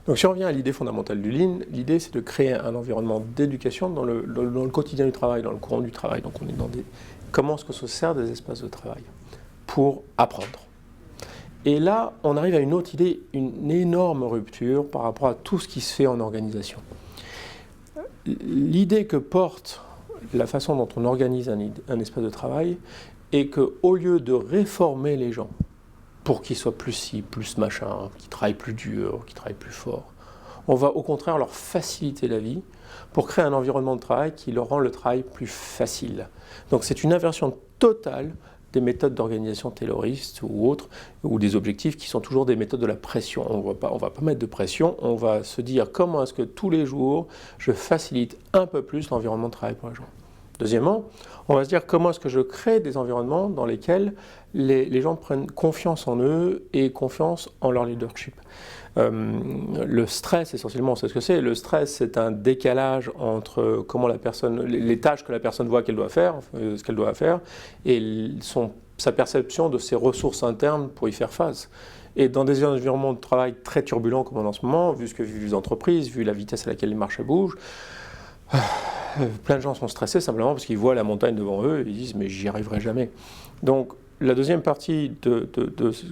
Donc si on revient à l'idée fondamentale du Lean, l'idée c'est de créer un environnement d'éducation dans le quotidien du travail, dans le courant du travail. Donc on est dans comment est-ce qu'on se sert des espaces de travail pour apprendre. Et là, on arrive à une autre idée, une énorme rupture par rapport à tout ce qui se fait en organisation. L'idée que porte la façon dont on organise un espace de travail est qu'au lieu de réformer les gens pour qu'ils soient plus ci, plus machin, qu'ils travaillent plus dur, qu'ils travaillent plus fort, on va au contraire leur faciliter la vie pour créer un environnement de travail qui leur rend le travail plus facile. Donc c'est une inversion totale des méthodes d'organisation tayloristes ou autres, ou des objectifs qui sont toujours des méthodes de la pression. On ne va pas mettre de pression, on va se dire comment est-ce que tous les jours je facilite un peu plus l'environnement de travail pour les gens. Deuxièmement, on va se dire comment est-ce que je crée des environnements dans lesquels les gens prennent confiance en eux et confiance en leur leadership. Le stress, essentiellement, on sait ce que c'est. Le stress, c'est un décalage entre comment la personne, les tâches que la personne voit qu'elle doit faire, ce qu'elle doit faire, et sa perception de ses ressources internes pour y faire face. Et dans des environnements de travail très turbulents comme en ce moment, vu les entreprises, vu la vitesse à laquelle les marchés bougent, plein de gens sont stressés simplement parce qu'ils voient la montagne devant eux et ils disent « mais j'y arriverai jamais ». Donc la deuxième partie de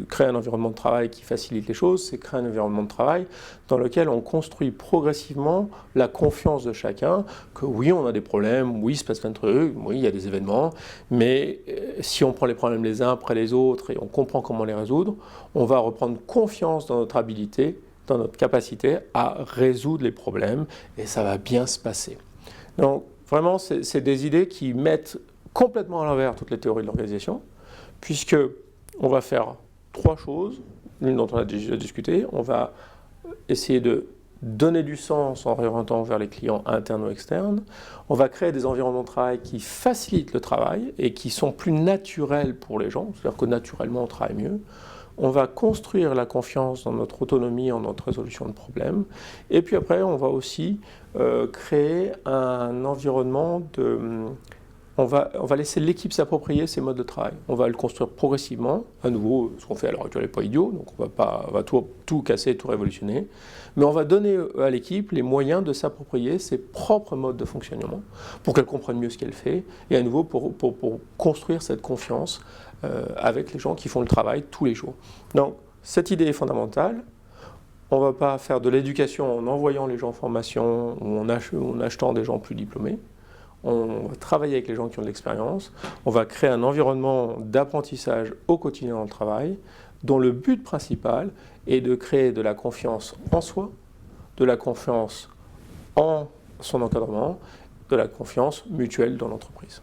créer un environnement de travail qui facilite les choses, c'est créer un environnement de travail dans lequel on construit progressivement la confiance de chacun, que oui, on a des problèmes, oui, il se passe plein de trucs, oui, il y a des événements, mais si on prend les problèmes les uns après les autres et on comprend comment les résoudre, on va reprendre confiance dans notre habilité, dans notre capacité à résoudre les problèmes et ça va bien se passer. Donc vraiment, c'est des idées qui mettent complètement à l'envers toutes les théories de l'organisation, puisque on va faire trois choses, l'une dont on a déjà discuté. On va essayer de donner du sens en réorientant vers les clients internes ou externes. On va créer des environnements de travail qui facilitent le travail et qui sont plus naturels pour les gens, c'est-à-dire que naturellement on travaille mieux. On va construire la confiance dans notre autonomie, en notre résolution de problèmes. Et puis après, on va aussi créer un environnement de... On va laisser l'équipe s'approprier ces modes de travail. On va le construire progressivement. À nouveau, ce qu'on fait à l'heure actuelle n'est pas idiot, donc on va tout casser, tout révolutionner. Mais on va donner à l'équipe les moyens de s'approprier ses propres modes de fonctionnement pour qu'elle comprenne mieux ce qu'elle fait et à nouveau pour construire cette confiance avec les gens qui font le travail tous les jours. Donc, cette idée est fondamentale. On ne va pas faire de l'éducation en envoyant les gens en formation ou en achetant des gens plus diplômés. On va travailler avec les gens qui ont de l'expérience, on va créer un environnement d'apprentissage au quotidien dans le travail, dont le but principal est de créer de la confiance en soi, de la confiance en son encadrement, de la confiance mutuelle dans l'entreprise.